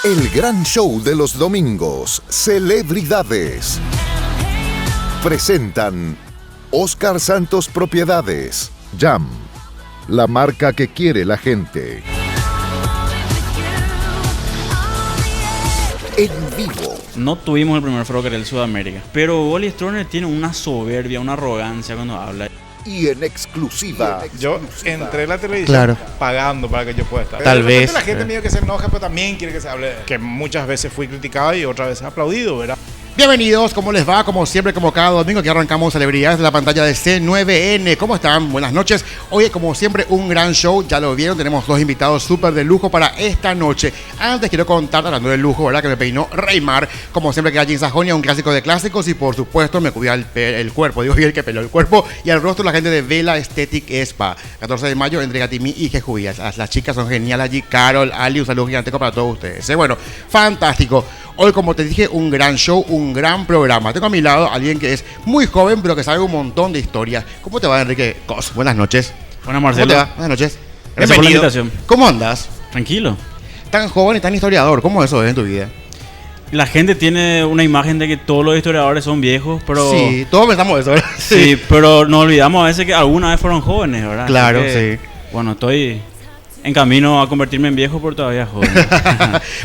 El gran show de los domingos, Celebridades. Presentan Oscar Santos Propiedades, Jam, la marca que quiere la gente. En vivo. No tuvimos el primer Ferrocarril Sudamérica, pero Oli Stroner tiene una soberbia, una arrogancia cuando habla. Y en exclusiva. Yo entré a la televisión pagando para que yo pueda estar. Tal vez. La gente me dice que se enoja, pero también quiere que se hable. Que muchas veces fui criticado y otras veces aplaudido, ¿verdad? Bienvenidos, ¿cómo les va? Como siempre, como cada domingo, aquí arrancamos celebridades de la pantalla de C9N. ¿Cómo están? Buenas noches. Hoy, como siempre, un gran show. Ya lo vieron, tenemos dos invitados súper de lujo para esta noche. Antes quiero contar, hablando de lujo, ¿verdad? Que me peinó Reymar. Como siempre, que allí en Sajonia, un clásico de clásicos. Y por supuesto, me cuida el cuerpo. Digo, el que peló el cuerpo y el rostro, la gente de Vela Aesthetic Spa. 14 de mayo, entre Gatimí y Jejubías. Las chicas son geniales allí. Carol, Ali, un saludo gigantesco para todos ustedes. Bueno, fantástico. Hoy, como te dije, un gran show, un gran programa. Tengo a mi lado a alguien que es muy joven, pero que sabe un montón de historias. ¿Cómo te va, Enrique Cos? Buenas noches. Buenas, Marcelo. ¿Cómo te va? Buenas noches. Gracias por la invitación. ¿Cómo andas? Tranquilo. Tan joven y tan historiador. ¿Cómo eso es en tu vida? La gente tiene una imagen de que todos los historiadores son viejos, pero... Sí, todos pensamos eso, ¿verdad? Sí, pero nos olvidamos a veces que alguna vez fueron jóvenes, ¿verdad? Claro, que, sí. Bueno, estoy en camino a convertirme en viejo, pero todavía joven.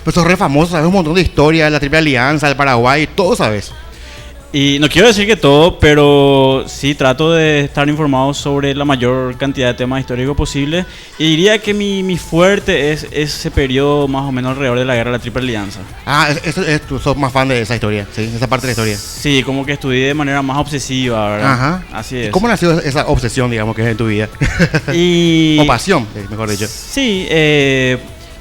Pues sos re famoso, sabes un montón de historias, de la Triple Alianza, del Paraguay, todo sabes. Y no quiero decir que todo, pero sí trato de estar informado sobre la mayor cantidad de temas históricos posible. Y diría que mi fuerte es ese periodo más o menos alrededor de la guerra de la Triple Alianza. Ah, tú sos más fan de esa historia, ¿sí? Esa parte de la historia. Sí, como que estudié de manera más obsesiva, ¿verdad? Ajá. Así es. ¿Cómo nació esa obsesión, digamos, que es en tu vida? Y... O pasión, mejor dicho. Sí,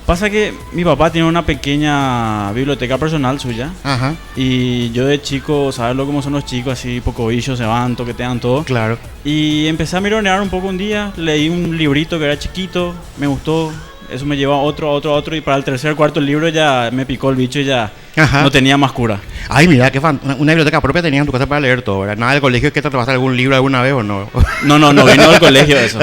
pasa que mi papá tiene una pequeña biblioteca personal suya. Ajá. Y yo de chico, ¿sabes lo cómo son los chicos? Así, poco bichos, se van, toquetean todo. Claro. Y empecé a mironear un poco un día. Leí un librito que era chiquito, me gustó. Eso me llevó a otro. Y para el tercer, cuarto libro ya me picó el bicho y ya no tenía más cura. Ay, mira, qué fan. Una biblioteca propia tenías en tu casa para leer todo, ¿verdad? Nada del colegio, ¿que te atrapaste algún libro alguna vez o no? No vino del colegio eso.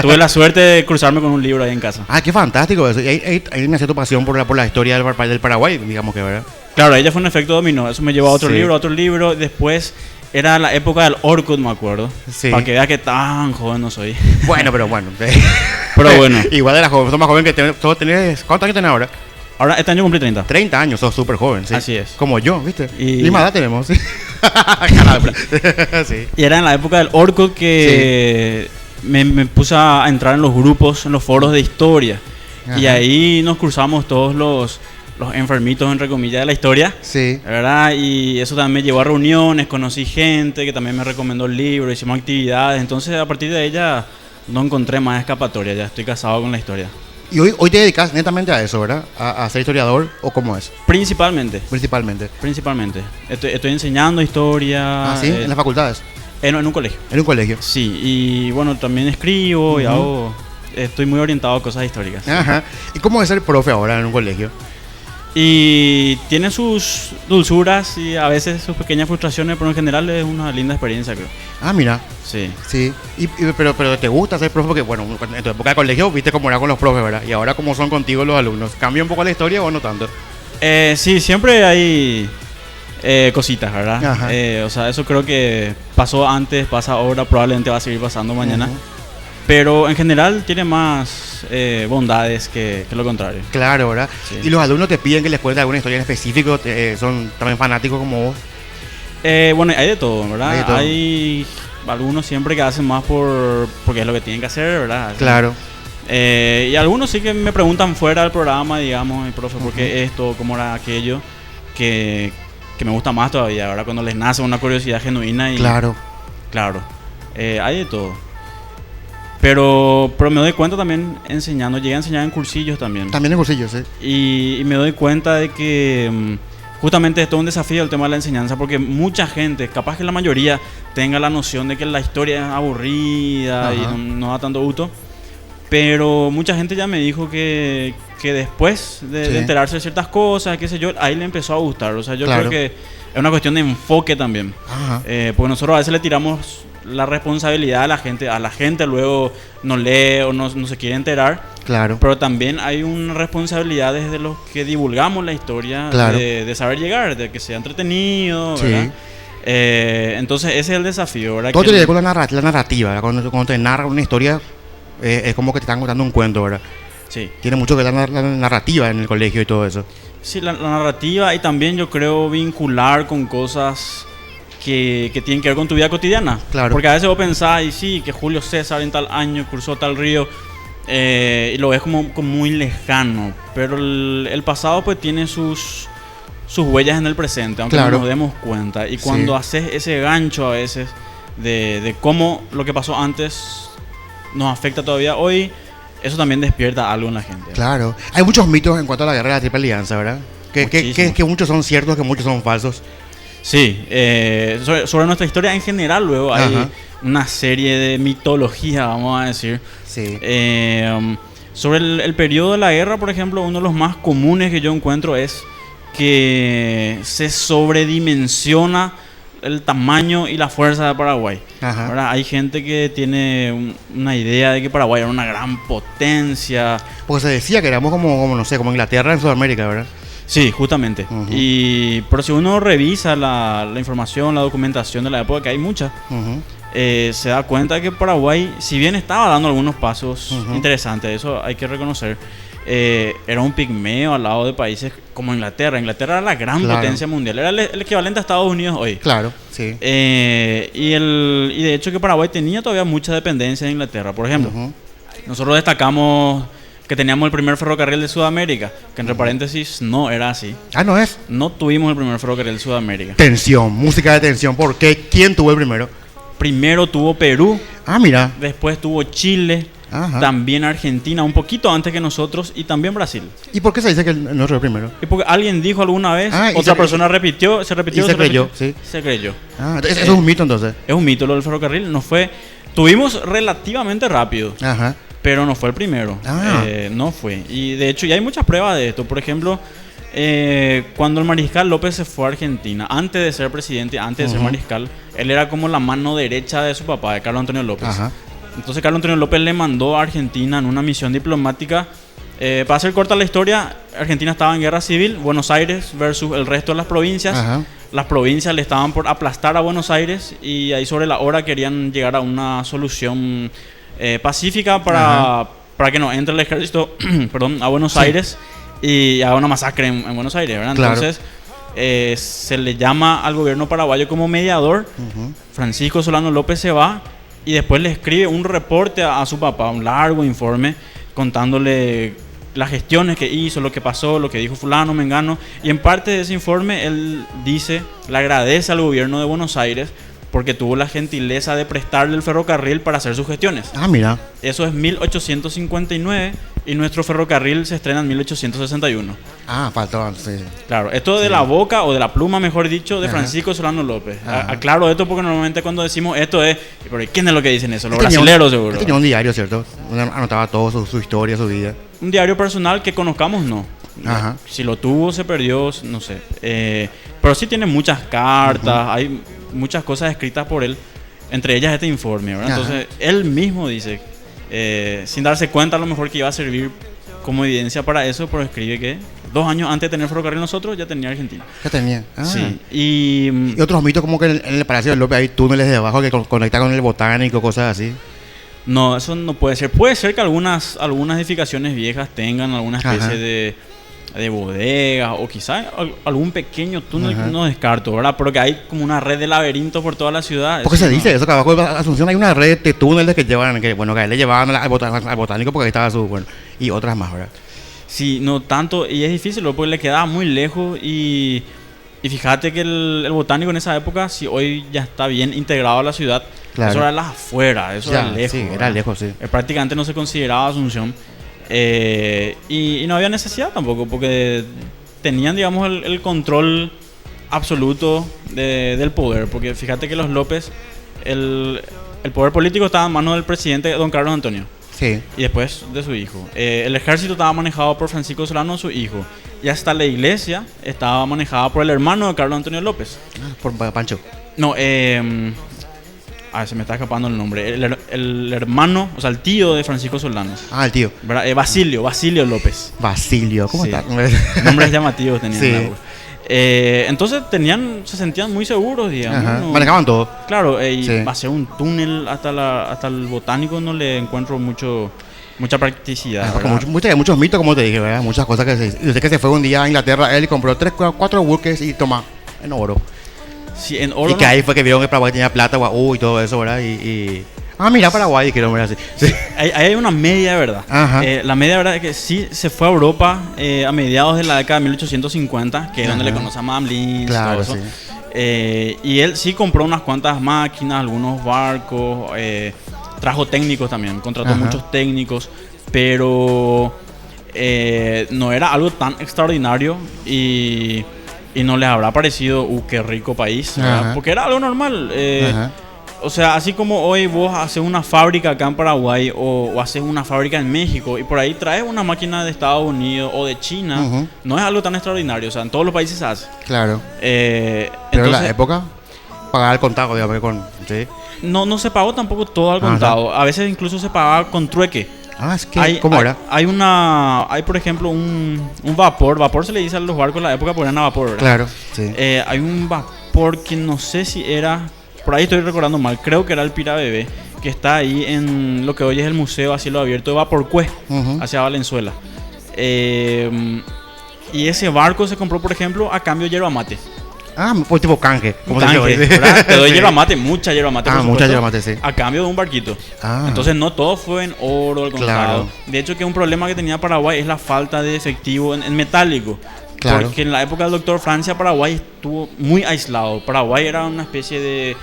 Tuve la suerte de cruzarme con un libro ahí en casa. Ah, qué fantástico eso. Y ahí nació tu pasión por la historia del Paraguay, digamos que, ¿verdad? Claro, ahí ya fue un efecto dominó. Eso me llevó a otro libro. Después era la época del Orkut, me acuerdo. Sí. Para que veas que tan joven no soy. Bueno, pero bueno. Pero bueno. Igual de la joven, sos más joven que tenés. ¿Cuántos años tenés ahora? Ahora, este año cumplí 30. 30 años, sos súper joven, sí. Así es. Como yo, ¿viste? Y... misma edad tenemos, sí. Sí. Y era en la época del Orkut que me puse a entrar en los grupos, en los foros de historia. Ajá. Y ahí nos cruzamos todos los enfermitos, entre comillas, de la historia. Sí. ¿Verdad? Y eso también me llevó a reuniones, conocí gente que también me recomendó el libro, hicimos actividades. Entonces, a partir de ella, no encontré más escapatoria. Ya estoy casado con la historia. Y hoy te dedicas netamente a eso, ¿verdad? ¿A ser historiador o cómo es? Principalmente. Estoy enseñando historia. ¿Ah, sí? ¿En las facultades? En un colegio. ¿En un colegio? Sí, y bueno, también escribo y estoy muy orientado a cosas históricas. Ajá. ¿Y cómo es ser profe ahora en un colegio? Y tiene sus dulzuras y a veces sus pequeñas frustraciones, pero en general es una linda experiencia, creo. Ah, mira. Sí. Sí. Pero te gusta ser profe porque, bueno, en tu época de colegio viste cómo era con los profes, ¿verdad? Y ahora cómo son contigo los alumnos. ¿Cambia un poco la historia o no tanto? Sí, siempre hay cositas, ¿verdad? Ajá. O sea, eso creo que pasó antes, pasa ahora, probablemente va a seguir pasando mañana. Pero en general tiene más bondades que lo contrario. Claro, ¿verdad? Sí. ¿Y los alumnos te piden que les cuentes alguna historia en específico? ¿Son también fanáticos como vos? Bueno, hay de todo, ¿verdad? Hay de todo. Hay algunos siempre que hacen más porque es lo que tienen que hacer, ¿verdad? Claro. Y algunos sí que me preguntan fuera del programa, digamos, mi profe, ¿por qué esto? ¿Cómo era aquello? Que me gusta más todavía, ¿verdad? Cuando les nace una curiosidad genuina. Y, claro. Hay de todo. Pero me doy cuenta también enseñando, llegué a enseñar en cursillos también. También en cursillos, sí. Y me doy cuenta de que justamente esto es un desafío el tema de la enseñanza, porque mucha gente, capaz que la mayoría, tenga la noción de que la historia es aburrida y no da tanto gusto. Pero mucha gente ya me dijo que después de enterarse de ciertas cosas, qué sé yo, ahí le empezó a gustar. O sea, yo creo que es una cuestión de enfoque también. Porque nosotros a veces le tiramos la responsabilidad a la gente luego no lee o no se quiere enterar. Claro. Pero también hay una responsabilidad desde los que divulgamos la historia, Claro. de saber llegar, de que sea entretenido, Sí. ¿verdad? Entonces ese es el desafío, ¿verdad? Todo Que tiene que ver con la narrativa, ¿verdad? Cuando te narra una historia, es como que te están contando un cuento, ¿verdad? sí. Tiene mucho que ver la narrativa en el colegio y todo eso. Sí, la narrativa y también yo creo vincular con cosas que tienen que ver con tu vida cotidiana. Claro. Porque a veces vos pensás, y sí, que Julio César en tal año cruzó tal río, y lo ves como muy lejano. Pero el pasado pues tiene sus huellas en el presente, aunque Claro. no nos demos cuenta. Y cuando Sí. haces ese gancho a veces de cómo lo que pasó antes nos afecta todavía hoy, eso también despierta algo en la gente. Claro. Hay muchos mitos en cuanto a la guerra de la Triple Alianza, ¿verdad? Muchísimos. Que muchos son ciertos, que muchos son falsos. Sí, sobre nuestra historia en general luego hay Ajá. una serie de mitología, vamos a decir. Sí. Sobre el periodo de la guerra, por ejemplo, uno de los más comunes que yo encuentro es que se sobredimensiona el tamaño y la fuerza de Paraguay. Ajá. ¿Verdad? Hay gente que tiene una idea de que Paraguay era una gran potencia. Porque se decía que éramos como no sé, como Inglaterra en Sudamérica, ¿verdad? Sí, justamente. Ujú. Pero si uno revisa la información, la documentación de la época, que hay mucha, Ujú. se da cuenta que Paraguay, si bien estaba dando algunos pasos Ujú. interesantes, eso hay que reconocer, era un pigmeo al lado de países como Inglaterra. Inglaterra era la gran Claro. potencia mundial, era el equivalente a Estados Unidos hoy. Claro, sí. Y de hecho que Paraguay tenía todavía mucha dependencia de Inglaterra. Por ejemplo, Ujú. nosotros destacamos que teníamos el primer ferrocarril de Sudamérica, que entre paréntesis no era así. Ah, no es. No tuvimos el primer ferrocarril de Sudamérica. Tensión, música de tensión. ¿Por qué? ¿Quién tuvo el primero? Primero tuvo Perú, Ah, mira. después tuvo Chile, Ajá. también Argentina, un poquito antes que nosotros, y también Brasil. ¿Y por qué se dice que el nuestro es el primero? Y porque alguien dijo alguna vez, Ah, y otra se- persona repitió, se repitió, y se creyó, repitió, se creyó. Ah, entonces eso es un mito entonces. Es un mito lo del ferrocarril, no fue... Tuvimos relativamente rápido, Ajá. pero no fue el primero. Ah. No fue. Y de hecho ya hay muchas pruebas de esto. Por ejemplo, cuando el mariscal López se fue a Argentina, antes de ser presidente, antes de ser Ujú. mariscal, él era como la mano derecha de su papá, de Carlos Antonio López. Ajá. Entonces Carlos Antonio López le mandó a Argentina en una misión diplomática. Para hacer corta la historia, Argentina estaba en guerra civil, Buenos Aires versus el resto de las provincias. Ajá. Las provincias le estaban por aplastar a Buenos Aires y ahí sobre la hora querían llegar a una solución pacífica para que no entre el ejército perdón, a Buenos Sí. Aires y haga una masacre en Buenos Aires, ¿verdad? Claro. Entonces se le llama al gobierno paraguayo como mediador. Ujú. Francisco Solano López se va y después le escribe un reporte a su papá, un largo informe contándole las gestiones que hizo, lo que pasó, lo que dijo fulano, mengano, y en parte de ese informe él dice, le agradece al gobierno de Buenos Aires porque tuvo la gentileza de prestarle el ferrocarril para hacer sus gestiones. Ah, mira. Eso es 1859 y nuestro ferrocarril se estrena en 1861. Ah, faltó. Sí. Claro, esto de la boca o de la pluma, mejor dicho, de Ajá. Francisco Solano López. Ajá. Aclaro esto porque normalmente cuando decimos esto es, ¿pero quién es lo que dicen eso? Los Él tenía brasileros seguro. él tenía un diario, ¿cierto? Donde anotaba todo, su historia, su vida. Un diario personal que conozcamos, no. Ajá. Si lo tuvo, se perdió, no sé. Pero sí tiene muchas cartas, hay muchas cosas escritas por él, entre ellas este informe, ¿verdad? Ajá. Entonces, él mismo dice, sin darse cuenta a lo mejor que iba a servir como evidencia para eso, pero escribe que 2 años antes de tener ferrocarril nosotros ya tenía Argentina. ¿Qué tenía? Ah. Sí, y... Y otros mitos como que en el Palacio de López hay túneles debajo que conectan con el botánico, cosas así. No, eso no puede ser. Puede ser que algunas edificaciones viejas tengan alguna especie Ajá. de bodegas o quizás algún pequeño túnel, Ajá. no descarto, ¿verdad? Porque hay como una red de laberintos por toda la ciudad. Porque Eso se no- dice eso, que abajo de Asunción hay una red de túneles que llevan, que bueno, que a él le llevaban al botánico porque ahí estaba su, bueno, y otras más, ¿verdad? Sí, no tanto, y es difícil, ¿no? Porque le quedaba muy lejos y fíjate que el botánico en esa época, si hoy ya está bien integrado a la ciudad, Claro. eso era las afueras, eso Ya, era lejos. sí, era ¿verdad? lejos, sí. Prácticamente no se consideraba Asunción. Y no había necesidad tampoco, porque tenían, digamos, el control absoluto del poder. Porque fíjate que los López, el poder político estaba en manos del presidente don Carlos Antonio Sí. y después de su hijo. El ejército estaba manejado por Francisco Solano, su hijo. Y hasta la iglesia estaba manejada por el hermano de Carlos Antonio López. Ah, por Pancho. No, se me está escapando el nombre. El hermano, o sea, el tío de Francisco Solano. Ah, el tío. ¿Verdad? Basilio López. Basilio, ¿cómo Sí. está? Nombres llamativos tenían. Sí. Entonces se sentían muy seguros, digamos. Ajá. ¿no? Manejaban todo. Claro, y Sí. hacer un túnel hasta el botánico no le encuentro mucha practicidad. Porque ¿verdad? muchos mitos, como te dije, ¿verdad? Muchas cosas que se... Desde que se fue un día a Inglaterra, él compró 4 buques y toma, en oro. Sí, en oro Y que no- ahí fue que vieron que Paraguay tenía plata, y todo eso, ¿verdad? Mira Paraguay, dijeron, ¿verdad? Sí. hay una media verdad. Ajá. La media verdad es que sí se fue a Europa a mediados de la década de 1850, que es donde Ajá. le conoce a Madame Lynch, Claro, todo eso. sí. Y él sí compró unas cuantas máquinas, algunos barcos, trajo técnicos también, contrató Ajá. muchos técnicos, pero no era algo tan extraordinario y no les habrá parecido, qué rico país, ¿verdad? Ajá. Porque era algo normal. Ajá. O sea, así como hoy vos haces una fábrica acá en Paraguay o haces una fábrica en México y por ahí traes una máquina de Estados Unidos o de China, Ujú. no es algo tan extraordinario. O sea, en todos los países se hace. Claro. Pero en Entonces, la época, pagar el contado, digamos, ¿sí? no se pagó tampoco todo al Ajá. contado. A veces incluso se pagaba con trueque. Ah, es que, ¿cómo era? Hay por ejemplo un vapor se le dice a los barcos en la época porque eran a vapor, ¿verdad? Claro, sí. Hay un vapor que no sé si era, por ahí estoy recordando mal, creo que era el Pira Bebé, que está ahí en lo que hoy es el Museo a cielo abierto de Vaporcue, Ujú. hacia Valenzuela. Y ese barco se compró, por ejemplo, a cambio de yerba mate. Pues tipo canje. Un se dice canje, hoy. ¿verdad? Te doy Sí. yerba mate, mucha yerba mate. por Mucha supuesto, yerba mate, sí. A cambio de un barquito. Ah. Entonces no todo fue en oro, al contrario. Claro. De hecho, que un problema que tenía Paraguay es la falta de efectivo en metálico. Claro. Porque en la época del doctor Francia, Paraguay estuvo muy aislado. Paraguay era una especie de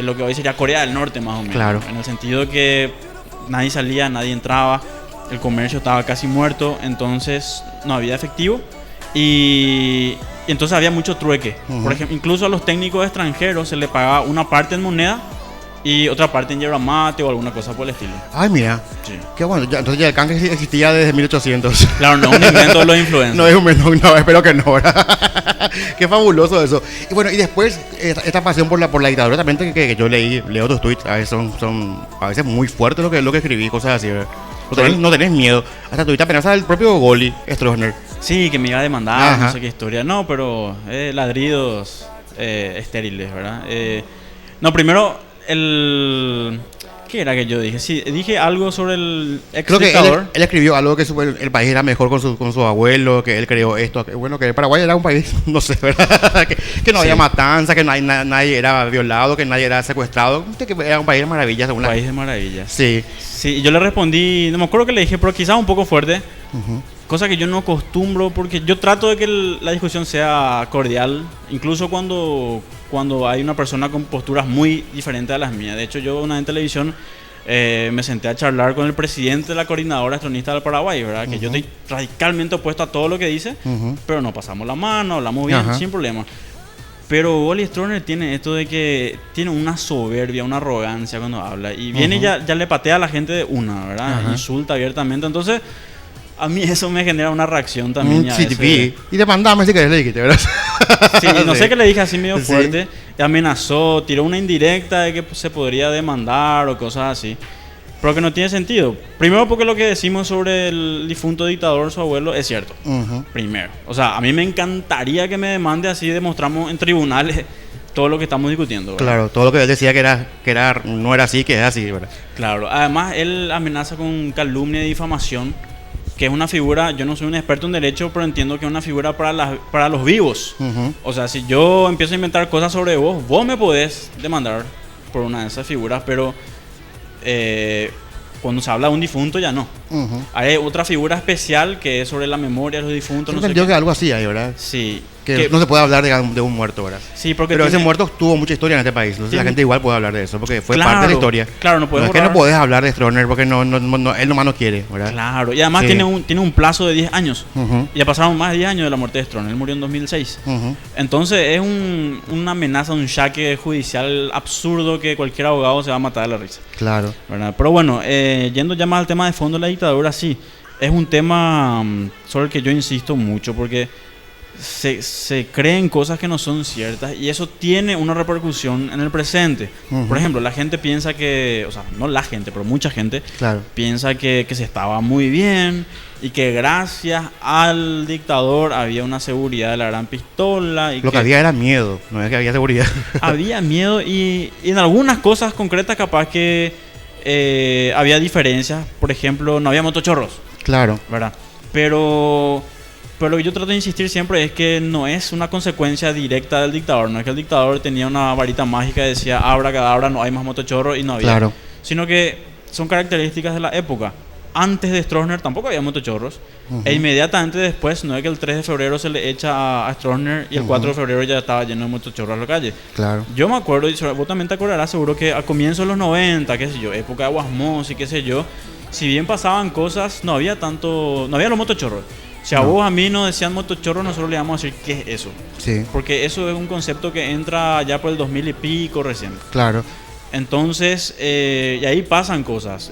lo que hoy sería Corea del Norte, más o menos. Claro. En el sentido de que nadie salía, nadie entraba, el comercio estaba casi muerto, entonces no había efectivo. Y entonces había mucho trueque. Ujú. Por ejemplo, incluso a los técnicos extranjeros se les pagaba una parte en moneda y otra parte en yerba mate o alguna cosa por el estilo. Ay, mira. Sí. Qué bueno. Entonces ya el canje existía desde 1800. Claro, no es un invento de los influencers. No es un menú, no, espero que no, ¿verdad? Qué fabuloso eso. Y bueno, y después, esta pasión por la dictadura también que yo leo tus tweets, a veces son a veces muy fuertes lo que escribí, cosas así, ¿verdad? No tenés miedo. Hasta tuviste apenas al propio Goli, Stroessner. Sí, que me iba a demandar, Ajá. no sé qué historia. No, pero ladridos estériles, ¿verdad? No, primero, ¿qué era que yo dije? Sí, dije algo sobre el ex Creo que dictador. él escribió algo que el país era mejor con su abuelo, que él creó esto. Bueno, que Paraguay era un país, no sé, ¿verdad? que no había Sí. matanza, que nadie era violado, que nadie era secuestrado. Que era un país de maravillas, según Un país de maravillas. Sí. Sí, yo le respondí, no me acuerdo que le dije, pero quizás un poco fuerte. Ujú. Cosa que yo no acostumbro porque yo trato de que la discusión sea cordial, incluso cuando hay una persona con posturas muy diferentes a las mías. De hecho, yo una vez en televisión me senté a charlar con el presidente de la Coordinadora Estronista del Paraguay, ¿verdad? Que yo estoy radicalmente opuesto a todo lo que dice, Ujú. pero nos pasamos la mano, hablamos bien, Ajá. sin problema. Pero Goli Stroessner tiene esto de que tiene una soberbia, una arrogancia cuando habla. Y viene y ya le patea a la gente de una, ¿verdad? Ajá. Insulta abiertamente. Entonces, a mí eso me genera una reacción también. Sí, y demandame si querés, le dijiste, ¿verdad? Sí, no sé qué le dije así medio Sí. fuerte. Amenazó, tiró una indirecta de que se podría demandar o cosas así. Pero que no tiene sentido. Primero porque lo que decimos sobre el difunto dictador, su abuelo, es cierto. Ujú. Primero. O sea, a mí me encantaría que me demande, así demostramos en tribunales todo lo que estamos discutiendo, ¿verdad? Claro, todo lo que él decía no era así, que es así, ¿verdad? Claro. Además, él amenaza con calumnia y difamación, que es una figura, yo no soy un experto en derecho, pero entiendo que es una figura para los vivos. Ujú. O sea, si yo empiezo a inventar cosas sobre vos me podés demandar por una de esas figuras, pero cuando se habla de un difunto ya no. Ujú. Hay otra figura especial que es sobre la memoria de los difuntos. Yo No sé entendió qué. que algo así hay, ¿verdad? Sí. Que no se puede hablar de un muerto, ¿verdad? Sí, porque Pero ese tiene- muerto tuvo mucha historia en este país. Entonces la Tiene- gente igual puede hablar de eso, porque fue Claro, parte de la historia. claro, no puedes es que no borrar. puedes hablar de Stroessner porque él nomás no quiere, ¿verdad? Claro, y además Sí. tiene un plazo de 10 años. Ujú, Y ya pasaron más de 10 años de la muerte de Stroessner. Él murió en 2006. ujú. Entonces es una amenaza, un jaque judicial absurdo que cualquier abogado se va a matar de la risa, Claro. ¿verdad? Pero bueno, yendo ya más al tema de fondo de la dictadura, sí, es un tema sobre el que yo insisto mucho porque se creen cosas que no son ciertas y eso tiene una repercusión en el presente. Por ejemplo, la gente piensa que, o sea, no la gente, pero mucha gente piensa que se estaba muy bien y que gracias al dictador había una seguridad de la gran pistola. Y Lo que había era miedo, no es que había seguridad. Había miedo y en algunas cosas concretas capaz que había diferencias. Por ejemplo, no había motochorros. Claro. ¿Verdad? Pero lo que yo trato de insistir siempre es que no es una consecuencia directa del dictador. No es que el dictador tenía una varita mágica y decía abracadabra, no hay más motochorros y no había. Claro. Sino que son características de la época. Antes de Stroessner tampoco había motochorros. E inmediatamente después, no es que el 3 de febrero se le echa a Stroessner y el 4 de febrero ya estaba lleno de motochorros a la calle. Claro. Yo me acuerdo, y vos también te acordarás seguro que a comienzos de los 90, qué sé yo, época de Guasmos y qué sé yo, si bien pasaban cosas, no había los motochorros. Si a vos, a mí nos decían motochorros, nosotros le íbamos a decir, ¿qué es eso? Sí. Porque eso es un concepto que entra ya por el 2000 y pico recién. Claro. Entonces, y ahí pasan cosas.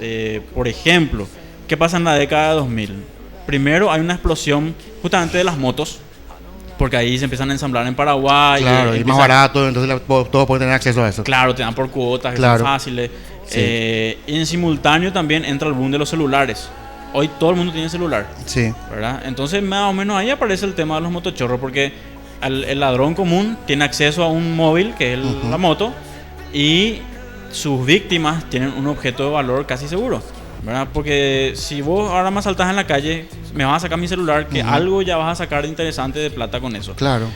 Por ejemplo, ¿qué pasa en la década de 2000? Primero hay una explosión justamente de las motos, porque ahí se empiezan a ensamblar en Paraguay. Claro, y más barato, entonces todos pueden tener acceso a eso. Claro, te dan por cuotas, que claro. son fáciles. Sí. Y en simultáneo también entra el boom de los celulares. Hoy todo el mundo tiene celular. Sí. ¿Verdad? Entonces más o menos ahí aparece el tema de los motochorros, porque el ladrón común tiene acceso a un móvil, que es la moto, y sus víctimas tienen un objeto de valor casi seguro. ¿Verdad? Porque si vos ahora me asaltás en la calle, me vas a sacar mi celular, que algo ya vas a sacar de interesante de plata con eso. Claro.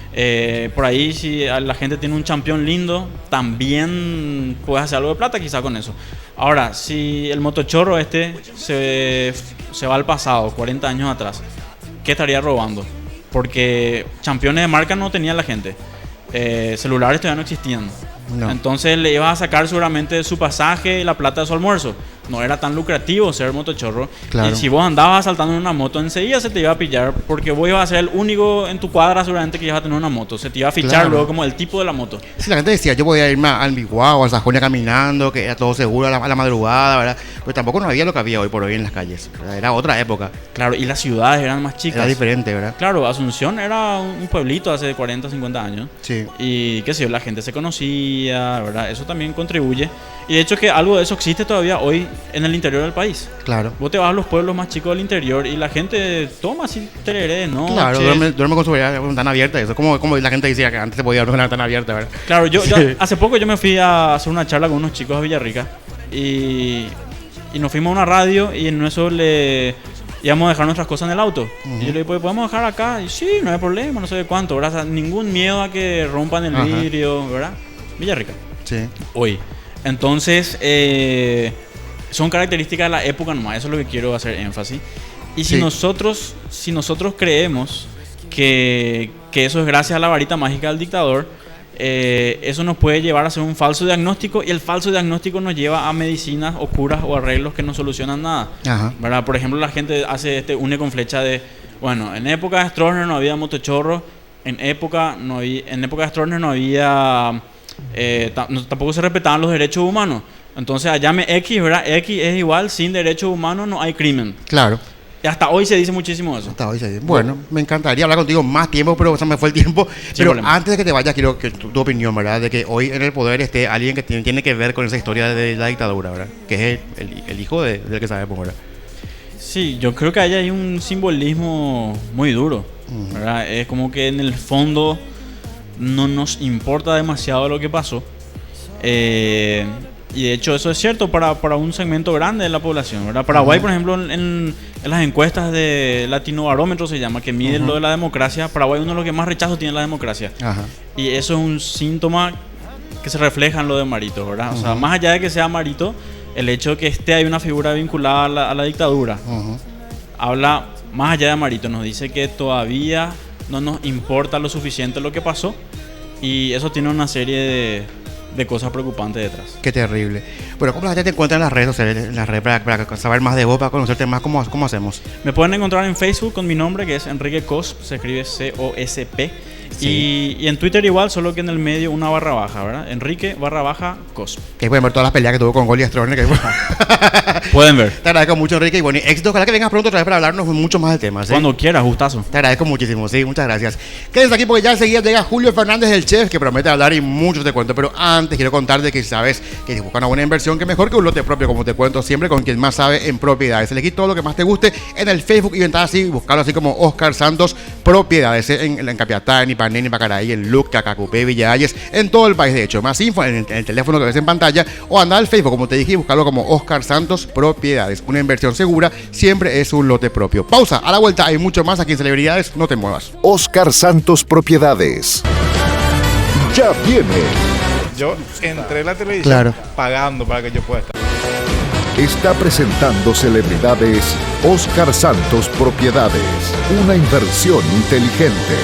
Por ahí, si la gente tiene un champión lindo, también puedes hacer algo de plata quizá con eso. Ahora, si el motochorro se va al pasado, 40 años atrás, ¿qué estaría robando? Porque championes de marca no tenía la gente. Celulares todavía no existían. No. Entonces le ibas a sacar seguramente su pasaje y la plata de su almuerzo. No era tan lucrativo ser motochorro. Claro. Y si vos andabas asaltando en una moto, enseguida se te iba a pillar, porque vos ibas a ser el único en tu cuadra seguramente que ibas a tener una moto. Se te iba a fichar luego como el tipo de la moto. Sí, la gente decía, yo podía irme al Biguá o al Sajonia caminando, que era todo seguro a la madrugada, ¿verdad? Pero tampoco no había lo que había hoy por hoy en las calles, ¿verdad? Era otra época. Claro, y las ciudades eran más chicas. Era diferente, ¿verdad? Claro, Asunción era un pueblito hace 40, 50 años. Sí. Y qué sé yo, la gente se conocía, ¿verdad? Eso también contribuye. Y de hecho que algo de eso existe todavía hoy en el interior del país. Claro. Vos te vas a los pueblos más chicos del interior y la gente toma así tereré, ¿no? Claro, duerme con su ventana abierta. Eso como la gente decía que antes se podía dormir con la ventana abierta, ¿verdad? Claro, yo hace poco yo me fui a hacer una charla con unos chicos a Villarrica y nos fuimos a una radio y en eso le íbamos a dejar nuestras cosas en el auto. Y yo le dije, ¿podemos dejar acá? Y sí, no hay problema, no sé de cuánto, ¿verdad? O sea, ningún miedo a que rompan el vidrio, ¿verdad? Villarrica. Sí. Hoy. Entonces, son características de la época nomás, eso es lo que quiero hacer énfasis. Y si nosotros creemos que eso es gracias a la varita mágica del dictador, eso nos puede llevar a hacer un falso diagnóstico, y el falso diagnóstico nos lleva a medicinas o curas o arreglos que no solucionan nada. ¿Verdad? Por ejemplo, la gente une con flecha de, bueno, en época de Stroessner no había motochorro, en época de Stroessner no había... tampoco se respetaban los derechos humanos. Entonces allá X, ¿verdad? X es igual, sin derechos humanos no hay crimen. Claro. Y hasta hoy se dice muchísimo eso. Hasta hoy se dice. Bueno, me encantaría hablar contigo más tiempo, pero se me fue el tiempo. Pero antes de que te vayas, quiero que tu opinión, ¿verdad? De que hoy en el poder esté alguien que tiene que ver con esa historia de la dictadura, ¿verdad? Que es el hijo del que sabemos, ¿verdad? Sí, yo creo que ahí hay un simbolismo muy duro, ¿verdad? Es como que en el fondo no nos importa demasiado lo que pasó. Y de hecho eso es cierto para un segmento grande de la población, ¿verdad? Paraguay, por ejemplo, en las encuestas de Latinobarómetro se llama, que miden lo de la democracia, Paraguay es uno de los que más rechazo tiene la democracia. Y eso es un síntoma que se refleja en lo de Marito, ¿verdad? O sea, más allá de que sea Marito, el hecho de que esté ahí una figura vinculada a la dictadura, habla más allá de Marito, nos dice que todavía no nos importa lo suficiente lo que pasó, y eso tiene una serie de cosas preocupantes detrás. Qué terrible. Bueno, ¿cómo la gente te encuentra en las redes sociales, para saber más de vos, para conocerte más? ¿Cómo hacemos? Me pueden encontrar en Facebook con mi nombre, que es Enrique Cosp, se escribe COSP. Y en Twitter igual, solo que en el medio una barra baja, ¿verdad? Enrique_Cos. Que pueden ver todas las peleas que tuvo con Gol y Astroner. Pueden ver. Te agradezco mucho, Enrique. Y bueno, éxito. Ojalá que vengas pronto otra vez para hablarnos mucho más del tema. ¿Sí? Cuando quieras, gustazo. Te agradezco muchísimo, sí, muchas gracias. Quédense aquí porque ya enseguida llega Julio Fernández, el chef, que promete hablar y mucho te cuento. Pero antes quiero contarte que sabes que si buscas una buena inversión, que mejor que un lote propio, como te cuento siempre, con quien más sabe en propiedades. Elegí todo lo que más te guste en el Facebook y entrar así, buscarlo así como Oscar Santos Propiedades, en Capiatá, en Ipané, en Pacaraí, en Lucca, Cacupé, Villa Ayes, en todo el país. De hecho, más info en el teléfono que ves en pantalla o anda al Facebook, como te dije, y buscarlo como Oscar Santos Propiedades. Una inversión segura siempre es un lote propio. Pausa, a la vuelta hay mucho más aquí en Celebridades, no te muevas. Oscar Santos Propiedades. Ya viene. Yo entré en la televisión pagando para que yo pueda estar. Está presentando Celebridades Oscar Santos Propiedades. Una inversión inteligente.